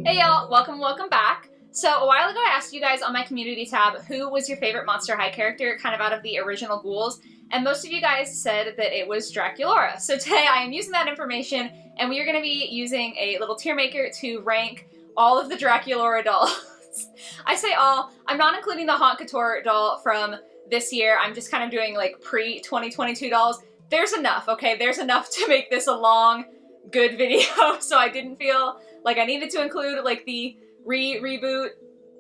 Hey y'all, welcome back. So a while ago I asked you guys on my community tab who was your favorite Monster High character kind of out of the original ghouls, and most of you guys said that it was Draculaura. So today I am using that information and we are going to be using a little tier maker to rank all of the Draculaura dolls. I say all, I'm not including the Haunt Couture doll from this year, I'm just kind of doing like pre-2022 dolls. There's enough, okay? There's enough to make this a long, good video, so I didn't feel like I needed to include like the reboot.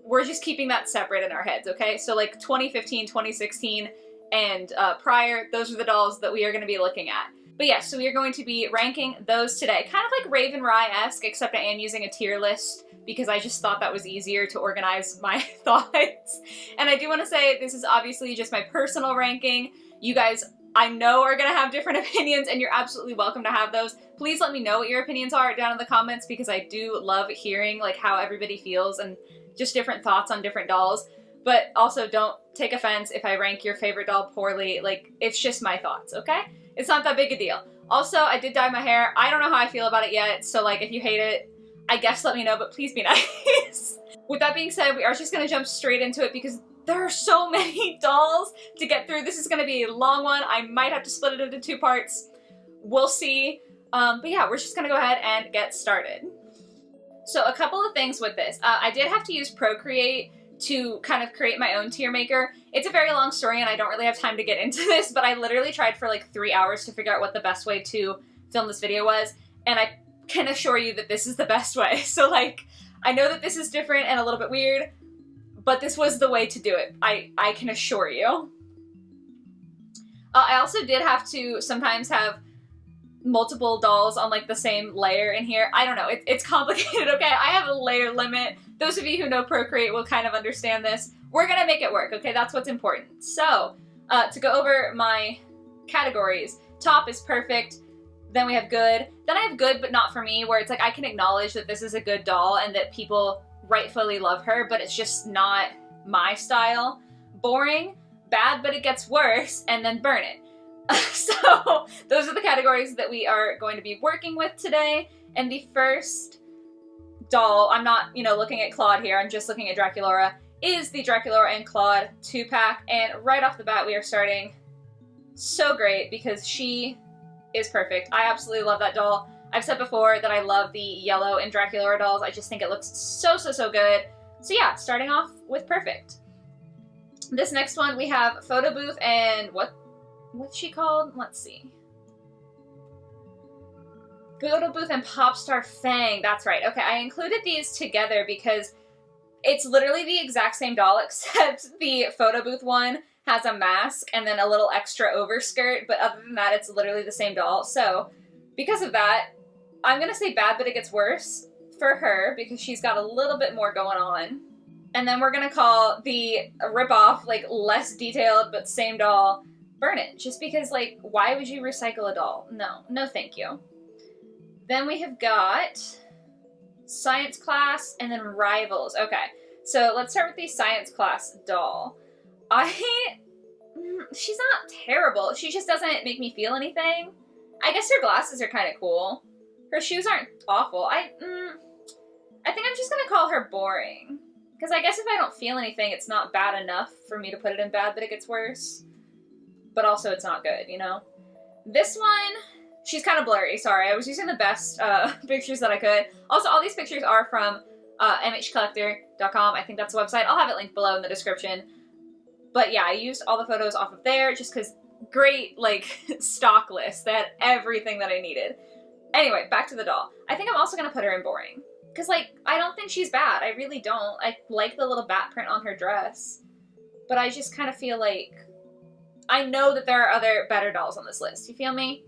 We're just keeping that separate in our heads, okay? So like 2015, 2016, and prior, those are the dolls that we are going to be looking at. But yeah, so we are going to be ranking those today. Kind of like Raven Rye-esque, except I am using a tier list because I just thought that was easier to organize my thoughts. And I do want to say this is obviously just my personal ranking. You guys, I know, are going to have different opinions, and you're absolutely welcome to have those. Please let me know what your opinions are down in the comments, because I do love hearing like how everybody feels and just different thoughts on different dolls. But also don't take offense if I rank your favorite doll poorly. Like, it's just my thoughts, okay? It's not that big a deal. Also, I did dye my hair. I don't know how I feel about it yet, so like if you hate it, I guess let me know, but please be nice. With that being said, we are just going to jump straight into it because there are so many dolls to get through. This is going to be a long one. I might have to split it into two parts. We'll see. But yeah, we're just going to go ahead and get started. So a couple of things with this. I did have to use Procreate to kind of create my own tier maker. It's a very long story and I don't really have time to get into this, but I literally tried for like 3 hours to figure out what the best way to film this video was, and I can assure you that this is the best way. So like, I know that this is different and a little bit weird, but this was the way to do it. I can assure you. I also did have to sometimes have multiple dolls on like the same layer in here. I don't know, it's complicated, okay? I have a layer limit. Those of you who know Procreate will kind of understand this. We're gonna make it work, okay? That's what's important. So, to go over my categories, top is perfect, then we have good, then I have good but not for me, where it's like I can acknowledge that this is a good doll and that people rightfully love her, but it's just not my style. Boring, bad but it gets worse, and then burn it. So those are the categories that we are going to be working with today. And the first doll, I'm not, looking at Claude here, I'm just looking at Draculaura, is the Draculaura and Claude 2-pack. And right off the bat, we are starting so great because she is perfect. I absolutely love that doll. I've said before that I love the yellow in Draculaura dolls. I just think it looks so good. So yeah, starting off with perfect. This next one, we have Photo Booth and what's she called? Let's see. Photo Booth and Popstar Fang. That's right. Okay, I included these together because it's literally the exact same doll, except the Photo Booth one has a mask and then a little extra overskirt, but other than that, it's literally the same doll. So because of that, I'm gonna say bad, but it gets worse for her because she's got a little bit more going on. And then we're gonna call the ripoff, like less detailed but same doll, Burn It. Just because, like, why would you recycle a doll? No thank you. Then we have got Science Class and then Rivals. Okay, so let's start with the Science Class doll. She's not terrible. She just doesn't make me feel anything. I guess her glasses are kind of cool. Her shoes aren't awful. I think I'm just gonna call her boring. Because I guess if I don't feel anything, it's not bad enough for me to put it in bad, but it gets worse. But also it's not good, This one, she's kind of blurry, sorry. I was using the best pictures that I could. Also, all these pictures are from mhcollector.com. I think that's the website. I'll have it linked below in the description. But yeah, I used all the photos off of there just because great, like, stock list. They had everything that I needed. Anyway, back to the doll. I think I'm also going to put her in boring. Because, like, I don't think she's bad. I really don't. I like the little bat print on her dress. But I just kind of feel like I know that there are other better dolls on this list. You feel me?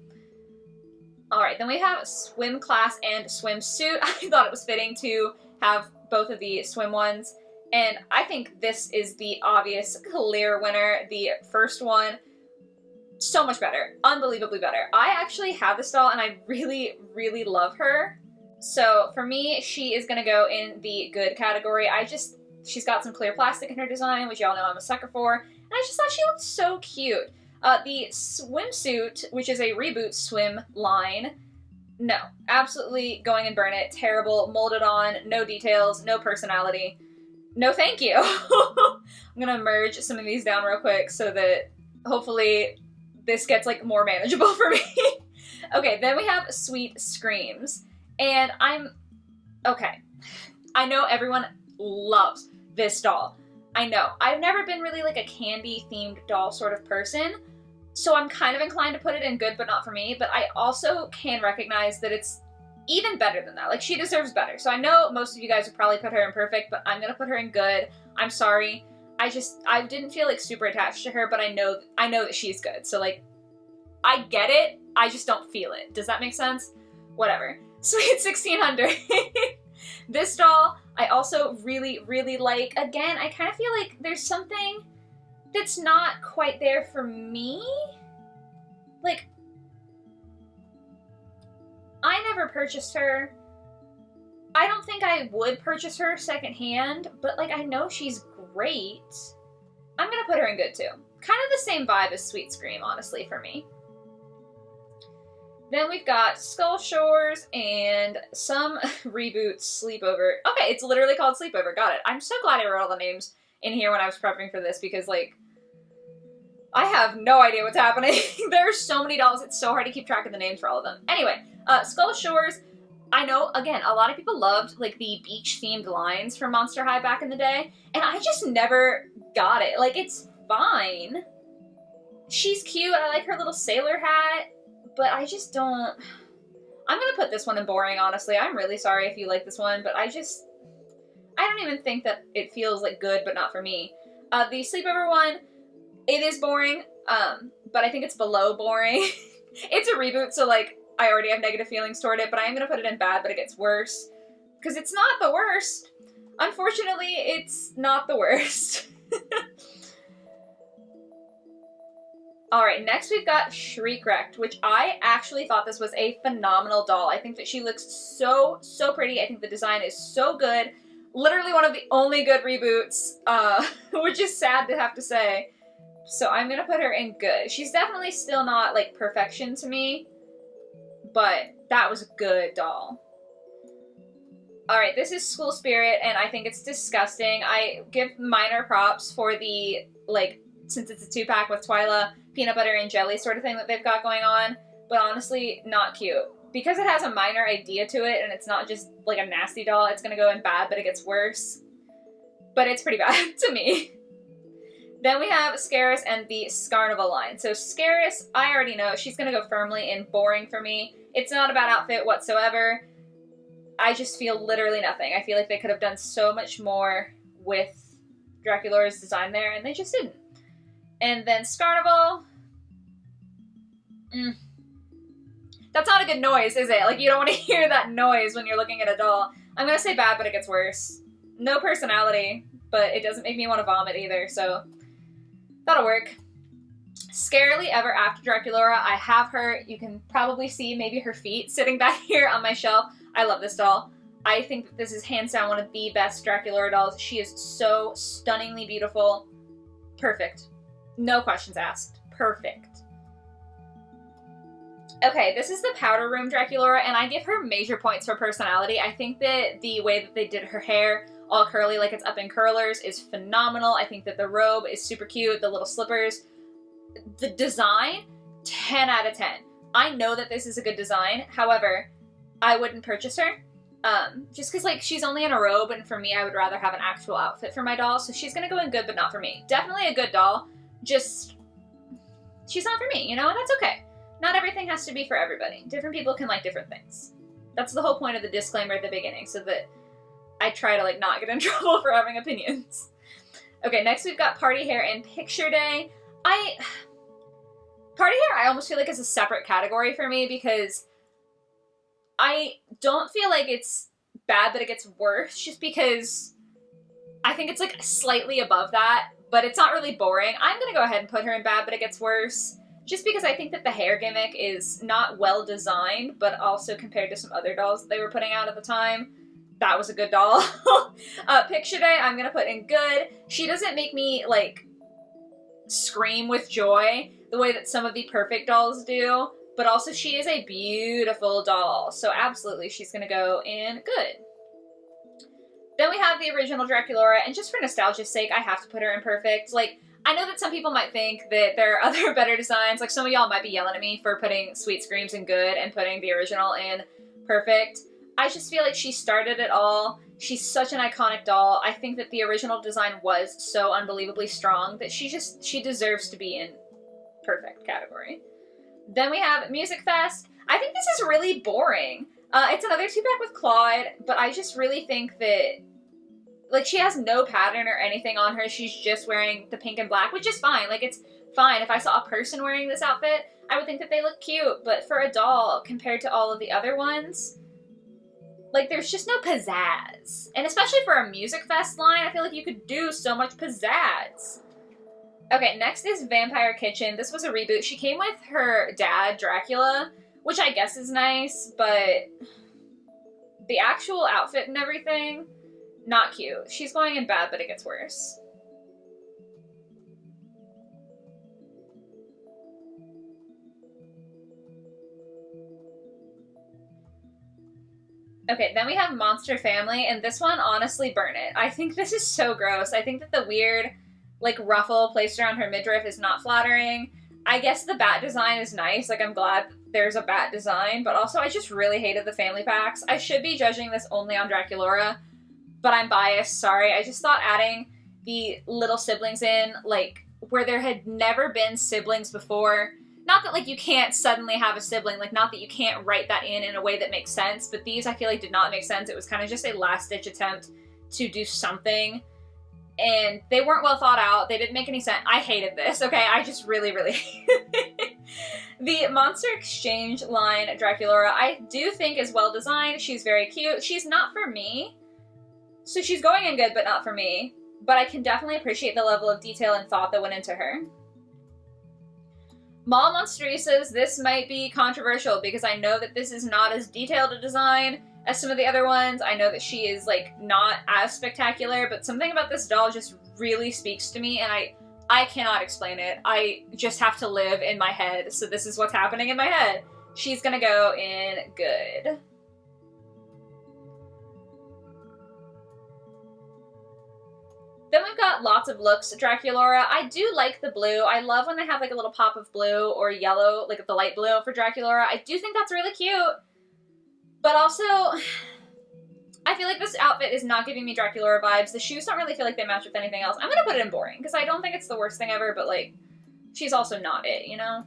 Alright, then we have Swim Class and Swimsuit. I thought it was fitting to have both of the swim ones. And I think this is the obvious clear winner. The first one, so much better. Unbelievably better. I actually have this doll and I really love her. So for me, she is going to go in the good category. She's got some clear plastic in her design, which y'all know I'm a sucker for. And I just thought she looked so cute. The swimsuit, which is a reboot swim line, No, absolutely going and burn it. Terrible, molded on, no details, no personality. No thank you. I'm gonna merge some of these down real quick so that hopefully this gets like more manageable for me. Okay, then we have Sweet Screams. And okay. I know everyone loves this doll. I know. I've never been really like a candy themed doll sort of person, so I'm kind of inclined to put it in good but not for me, but I also can recognize that it's even better than that. Like, she deserves better. So I know most of you guys would probably put her in perfect, but I'm gonna put her in good. I'm sorry. I didn't feel like super attached to her, but I know that she's good. So like, I get it, I just don't feel it. Does that make sense? Whatever. Sweet 1600. This doll, I also really, really like. Again, I kind of feel like there's something that's not quite there for me. Like, I never purchased her. I don't think I would purchase her secondhand, but like, I know she's great. I'm gonna put her in good too. Kind of the same vibe as Sweet Scream, honestly, for me. Then we've got Skull Shores and some reboot Sleepover. Okay, it's literally called Sleepover. Got it. I'm so glad I wrote all the names in here when I was prepping for this because, like, I have no idea what's happening. There are so many dolls, it's so hard to keep track of the names for all of them. Anyway, Skull Shores, I know, again, a lot of people loved, like, the beach-themed lines from Monster High back in the day, and I just never got it. Like, it's fine. She's cute, I like her little sailor hat, but I just don't... I'm gonna put this one in boring, honestly. I'm really sorry if you like this one, but I don't even think that it feels, like, good, but not for me. The Sleepover one, it is boring, but I think it's below boring. It's a reboot, so, like, I already have negative feelings toward it, but I am gonna put it in bad, but it gets worse. Because it's not the worst. Unfortunately, it's not the worst. Alright, next we've got Shriek-Wrecked, which I actually thought this was a phenomenal doll. I think that she looks so, so pretty. I think the design is so good. Literally one of the only good reboots, which is sad to have to say. So I'm gonna put her in good. She's definitely still not, like, perfection to me, but that was a good doll. Alright, this is School Spirit, and I think it's disgusting. I give minor props for the, like, since it's a 2-pack with Twyla, peanut butter and jelly sort of thing that they've got going on, but honestly, not cute. Because it has a minor idea to it, and it's not just, like, a nasty doll, it's gonna go in bad, but it gets worse. But it's pretty bad to me. Then we have Scarus and the Scarnival line. So Scarus, I already know, she's gonna go firmly in boring for me. It's not a bad outfit whatsoever. I just feel literally nothing. I feel like they could have done so much more with Draculaura's design there, and they just didn't. And then Scarnival. That's not a good noise, is it? Like, you don't want to hear that noise when you're looking at a doll. I'm gonna say bad, but it gets worse. No personality, but it doesn't make me want to vomit either, so that'll work. Scarily Ever After Draculaura, I have her. You can probably see maybe her feet sitting back here on my shelf. I love this doll. I think that this is hands down one of the best Draculaura dolls. She is so stunningly beautiful. Perfect. No questions asked. Perfect. Okay, this is the Powder Room Draculaura, and I give her major points for personality. I think that the way that they did her hair, all curly like it's up in curlers, is phenomenal. I think that the robe is super cute, the little slippers. The design, 10 out of 10. I know that this is a good design, however, I wouldn't purchase her. Just because, like, she's only in a robe, and for me, I would rather have an actual outfit for my doll, so she's gonna go in good, but not for me. Definitely a good doll, just, she's not for me, you know, and that's okay. Not everything has to be for everybody. Different people can like different things. That's the whole point of the disclaimer at the beginning, so that I try to, like, not get in trouble for having opinions. Okay, next we've got Party Hair and Picture Day. Party Hair I almost feel like is a separate category for me, because I don't feel like it's bad that it gets worse, just because I think it's, like, slightly above that, but it's not really boring. I'm gonna go ahead and put her in bad, but it gets worse, just because I think that the hair gimmick is not well designed, but also compared to some other dolls that they were putting out at the time, that was a good doll. Picture Day, I'm gonna put in good. She doesn't make me, like, scream with joy the way that some of the perfect dolls do, but also she is a beautiful doll, so absolutely she's gonna go in good. Then we have the original Draculaura, and just for nostalgia's sake, I have to put her in perfect. Like, I know that some people might think that there are other better designs, like some of y'all might be yelling at me for putting Sweet Screams in good and putting the original in perfect. I just feel like she started it all. She's such an iconic doll. I think that the original design was so unbelievably strong that she deserves to be in perfect category. Then we have Music Fest. I think this is really boring. It's another 2-pack with Claude, but I just really think that, like, she has no pattern or anything on her. She's just wearing the pink and black, which is fine. Like, it's fine. If I saw a person wearing this outfit, I would think that they look cute. But for a doll, compared to all of the other ones, like, there's just no pizzazz. And especially for a Music Fest line, I feel like you could do so much pizzazz. Okay, next is Vampire Kitchen. This was a reboot. She came with her dad, Dracula, which I guess is nice, but the actual outfit and everything, not cute. She's going in bad, but it gets worse. Okay, then we have Monster Family, and this one, honestly, burn it. I think this is so gross. I think that the weird, like, ruffle placed around her midriff is not flattering. I guess the bat design is nice. Like, I'm glad there's a bat design, but also I just really hated the family packs. I should be judging this only on Draculaura, but I'm biased, sorry. I just thought adding the little siblings in, like, where there had never been siblings before. Not that, like, you can't suddenly have a sibling, like, not that you can't write that in a way that makes sense, but these I feel like did not make sense. It was kind of just a last-ditch attempt to do something, and they weren't well thought out. They didn't make any sense. I hated this, okay? I just really, really hated it. The Monster Exchange line Draculaura, I do think is well designed. She's very cute. She's not for me, so she's going in good, but not for me. But I can definitely appreciate the level of detail and thought that went into her. Mall Monsterisas, this might be controversial because I know that this is not as detailed a design as some of the other ones. I know that she is, like, not as spectacular, but something about this doll just really speaks to me, and I cannot explain it. I just have to live in my head, so this is what's happening in my head. She's gonna go in good. Then we've got lots of looks Draculaura. I do like the blue. I love when they have, like, a little pop of blue or yellow, like the light blue for Draculaura. I do think that's really cute. But also, I feel like this outfit is not giving me Draculaura vibes. The shoes don't really feel like they match with anything else. I'm gonna put it in boring, because I don't think it's the worst thing ever, but, like, she's also not it, you know?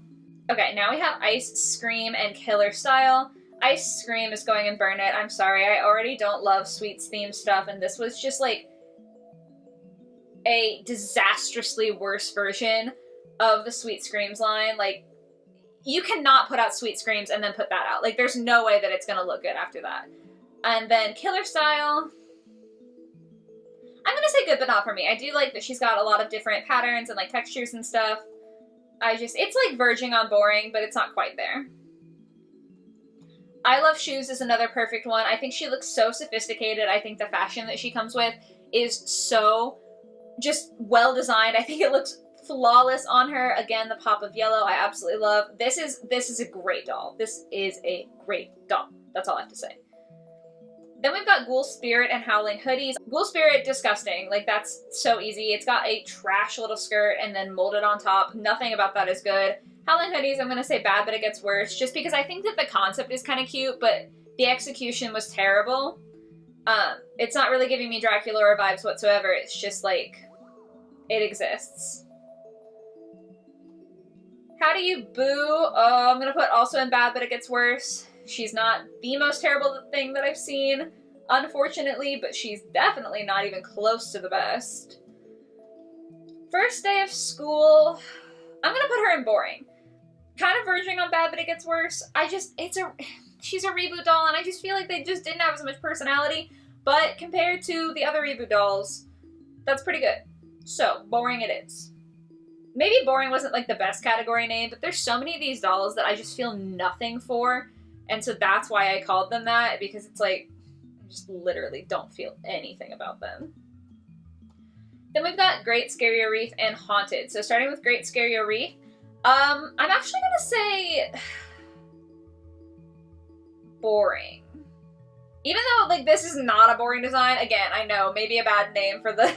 Okay, now we have Ice Scream and Killer Style. Ice Scream is going in burn it. I'm sorry, I already don't love Sweets themed stuff, and this was just, like, a disastrously worse version of the Sweet Screams line. Like, you cannot put out Sweet Screams and then put that out. Like, there's no way that it's gonna look good after that. And then Killer Style, I'm gonna say good, but not for me. I do like that she's got a lot of different patterns and, like, textures and stuff. It's, like, verging on boring, but it's not quite there. I Love Shoes is another perfect one. I think she looks so sophisticated. I think the fashion that she comes with is so just well designed. I think it looks flawless on her. Again, the pop of yellow I absolutely love. This is a great doll. This is a great doll. That's all I have to say. Then we've got Ghoul Spirit and Howling Hoodies. Ghoul Spirit, disgusting. Like, that's so easy. It's got a trash little skirt and then molded on top. Nothing about that is good. Howling Hoodies, I'm going to say bad, but it gets worse. Just because I think that the concept is kind of cute, but the execution was terrible. It's not really giving me Draculaura vibes whatsoever. It's just, like, it exists. How do you boo? Oh, I'm going to put also in bad, but it gets worse. She's not the most terrible thing that I've seen, unfortunately, but she's definitely not even close to the best. First day of school, I'm gonna put her in boring. Kind of verging on bad, but it gets worse. She's a reboot doll, and I just feel like they just didn't have as much personality, but compared to the other reboot dolls, that's pretty good. So, boring it is. Maybe boring wasn't, like, the best category name, but there's so many of these dolls that I just feel nothing for. And so that's why I called them that, because it's like, I just literally don't feel anything about them. Then we've got Great Scary Reef and Haunted. So starting with Great Scary Reef, I'm actually gonna say, boring. Even though, like, this is not a boring design, again, I know, maybe a bad name for the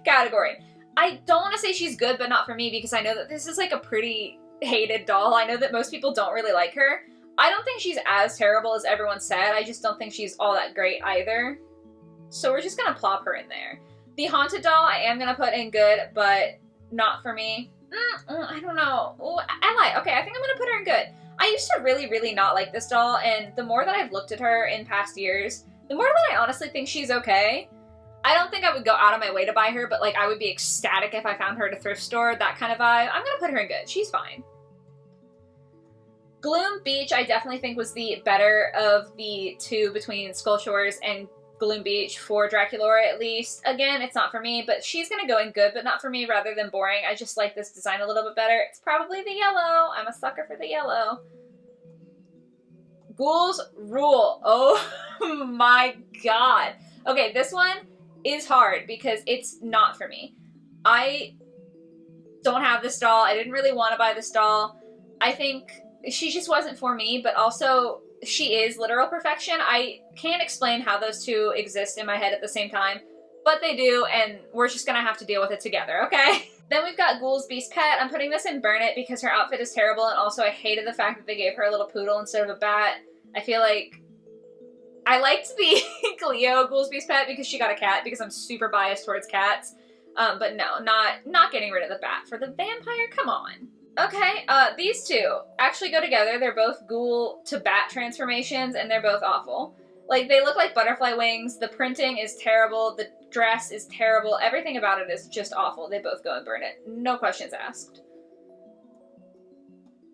category. I don't want to say she's good, but not for me, because I know that this is, like, a pretty hated doll. I know that most people don't really like her. I don't think she's as terrible as everyone said. I just don't think she's all that great either. So we're just gonna plop her in there. The Haunted doll, I am gonna put in good, but not for me. I don't know. Oh, I lied. Okay, I think I'm gonna put her in good. I used to really, really not like this doll, and the more that I've looked at her in past years, the more that I honestly think she's okay. I don't think I would go out of my way to buy her, but like I would be ecstatic if I found her at a thrift store, that kind of vibe. I'm gonna put her in good. She's fine. Gloom Beach, I definitely think was the better of the two between Skull Shores and Gloom Beach for Draculaura, at least. Again, it's not for me, but she's gonna go in good, but not for me, rather than boring. I just like this design a little bit better. It's probably the yellow. I'm a sucker for the yellow. Ghouls rule. Oh my god. Okay, this one is hard because it's not for me. I don't have this doll. I didn't really want to buy this doll. I think she just wasn't for me, but also she is literal perfection. I can't explain how those two exist in my head at the same time, but they do, and we're just gonna have to deal with it together, okay? Then we've got Ghoul's Beast Pet. I'm putting this in Burn It because her outfit is terrible, and also I hated the fact that they gave her a little poodle instead of a bat. I feel like I liked the Cleo Ghoul's Beast Pet because she got a cat, because I'm super biased towards cats. But no, not getting rid of the bat for the vampire. Come on. Okay, these two actually go together. They're both ghoul to bat transformations, and they're both awful. Like, they look like butterfly wings. The printing is terrible. The dress is terrible. Everything about it is just awful. They both go and Burn It. No questions asked.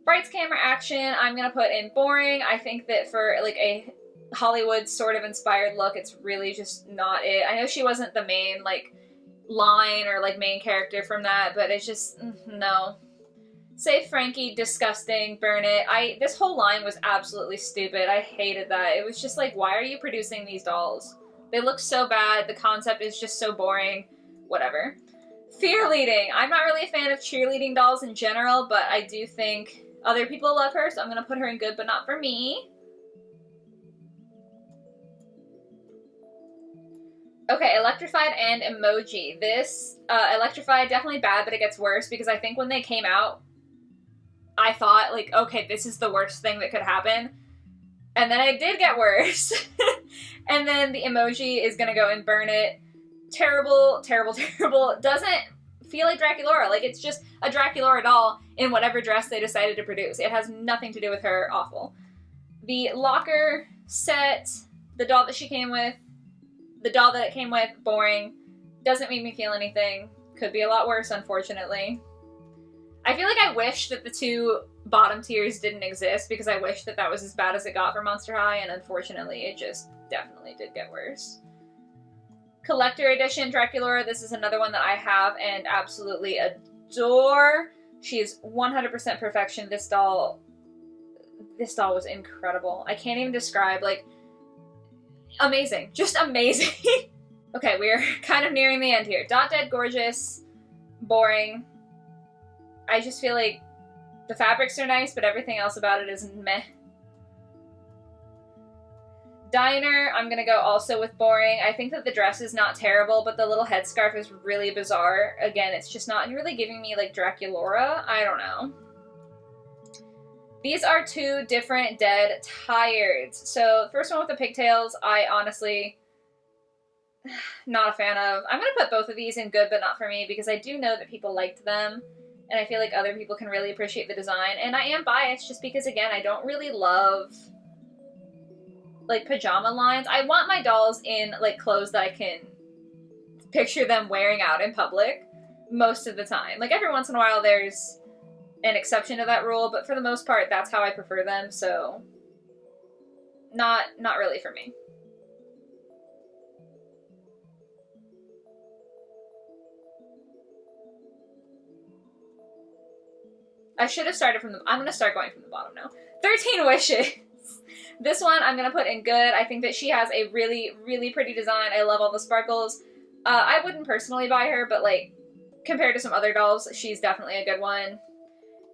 Brights Camera Action, I'm gonna put in boring. I think that for, like, a Hollywood sort of inspired look, it's really just not it. I know she wasn't the main, like, line or, like, main character from that, but it's just, no. Save Frankie, disgusting, Burn It. This whole line was absolutely stupid. I hated that. It was just like, why are you producing these dolls? They look so bad. The concept is just so boring. Whatever. Fear Leading. I'm not really a fan of cheerleading dolls in general, but I do think other people love her, so I'm going to put her in good, but not for me. Okay, Electrified and Emoji. This, Electrified, definitely bad, but it gets worse because I think when they came out, I thought, like, okay, this is the worst thing that could happen. And then it did get worse. And then the Emoji is gonna go and Burn It. Terrible, terrible, terrible. Doesn't feel like Draculaura. Like, it's just a Draculaura doll in whatever dress they decided to produce. It has nothing to do with her. Awful. The locker set, the doll that she came with, the doll that it came with, boring. Doesn't make me feel anything. Could be a lot worse, unfortunately. I feel like I wish that the two bottom tiers didn't exist because I wish that that was as bad as it got for Monster High, and unfortunately it just definitely did get worse. Collector Edition Draculaura, this is another one that I have and absolutely adore. She is 100% perfection. This doll was incredible. I can't even describe, like, amazing. Just amazing. Okay, we're kind of nearing the end here. Dot Dead Gorgeous, boring. I just feel like the fabrics are nice, but everything else about it is meh. Diner, I'm gonna go also with boring. I think that the dress is not terrible, but the little headscarf is really bizarre. Again, it's just not really giving me, like, Draculaura. I don't know. These are two different dead tireds. So, first one with the pigtails, I honestly not a fan of. I'm gonna put both of these in good, but not for me, because I do know that people liked them. And I feel like other people can really appreciate the design. And I am biased just because, again, I don't really love, like, pajama lines. I want my dolls in, like, clothes that I can picture them wearing out in public most of the time. Like, every once in a while there's an exception to that rule, but for the most part, that's how I prefer them, so not really for me. I should have started from the... I'm going to start going from the bottom now. 13 Wishes. This one I'm going to put in good. I think that she has a really, really pretty design. I love all the sparkles. I wouldn't personally buy her, but, like, compared to some other dolls, she's definitely a good one.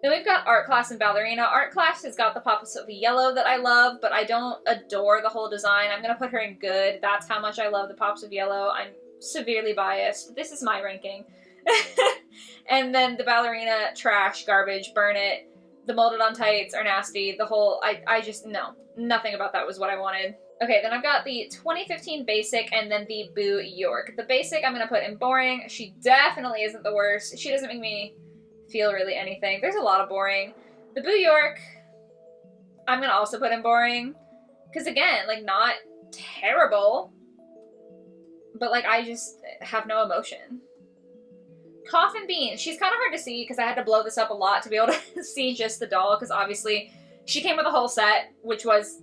Then we've got art class and ballerina. Art class has got the pops of yellow that I love, but I don't adore the whole design. I'm going to put her in good. That's how much I love the pops of yellow. I'm severely biased. This is my ranking. And then the ballerina, trash, garbage, burn it. The molded on tights are nasty. The whole, I just, no. Nothing about that was what I wanted. Okay, then I've got the 2015 basic and then the Boo York. The basic I'm going to put in boring. She definitely isn't the worst. She doesn't make me feel really anything. There's a lot of boring. The Boo York, I'm going to also put in boring. Because again, like, not terrible. But, like, I just have no emotion. Coffin Bean. She's kind of hard to see because I had to blow this up a lot to be able to see just the doll. Because obviously she came with a whole set, which was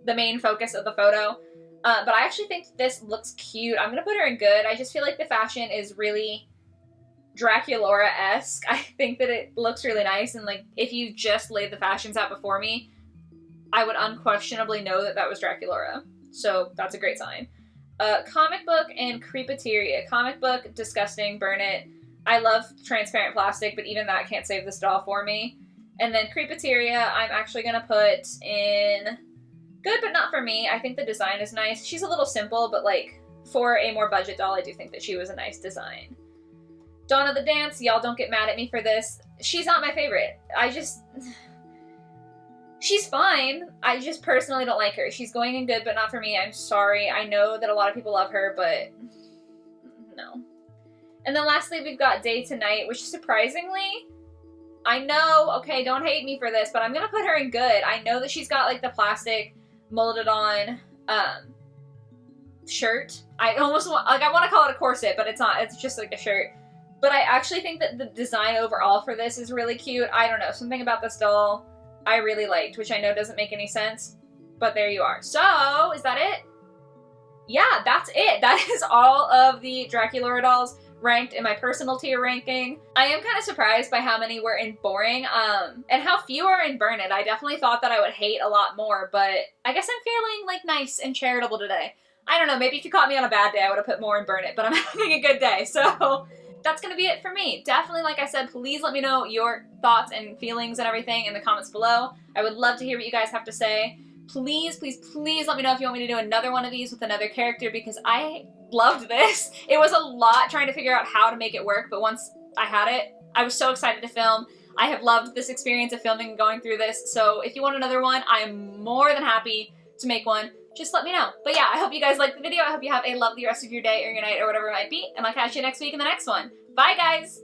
the main focus of the photo. But I actually think this looks cute. I'm going to put her in good. I just feel like the fashion is really Draculaura-esque. I think that it looks really nice. And, like, if you just laid the fashions out before me, I would unquestionably know that that was Draculaura. So that's a great sign. Comic book and Creepateria. Comic book, disgusting, burn it. I love transparent plastic, but even that can't save this doll for me. And then Creepateria, I'm actually going to put in good, but not for me. I think the design is nice. She's a little simple, but, like, for a more budget doll, I do think that she was a nice design. Dawn of the Dance, y'all don't get mad at me for this. She's not my favorite. She's fine. I just personally don't like her. She's going in good, but not for me. I'm sorry. I know that a lot of people love her, but no. And then lastly, we've got Day to Night, which surprisingly, I know, okay, don't hate me for this, but I'm going to put her in good. I know that she's got, like, the plastic molded on shirt. I almost want, like, I want to call it a corset, but it's not. It's just like a shirt. But I actually think that the design overall for this is really cute. I don't know. Something about this doll I really liked, which I know doesn't make any sense. But there you are. So, is that it? Yeah, that's it. That is all of the Draculaura dolls ranked in my personal tier ranking. I am kind of surprised by how many were in boring, and how few are in burn it. I definitely thought that I would hate a lot more, but I guess I'm feeling, like, nice and charitable today. I don't know, maybe if you caught me on a bad day, I would have put more in burn it, but I'm having a good day, so that's gonna be it for me. Definitely, like I said, please let me know your thoughts and feelings and everything in the comments below. I would love to hear what you guys have to say. Please, please, please let me know if you want me to do another one of these with another character, because I loved this. It was a lot trying to figure out how to make it work, but once I had it, I was so excited to film. I have loved this experience of filming and going through this, so if you want another one, I am more than happy to make one. Just let me know. But yeah, I hope you guys liked the video. I hope you have a lovely rest of your day or your night or whatever it might be, and I'll catch you next week in the next one. Bye, guys!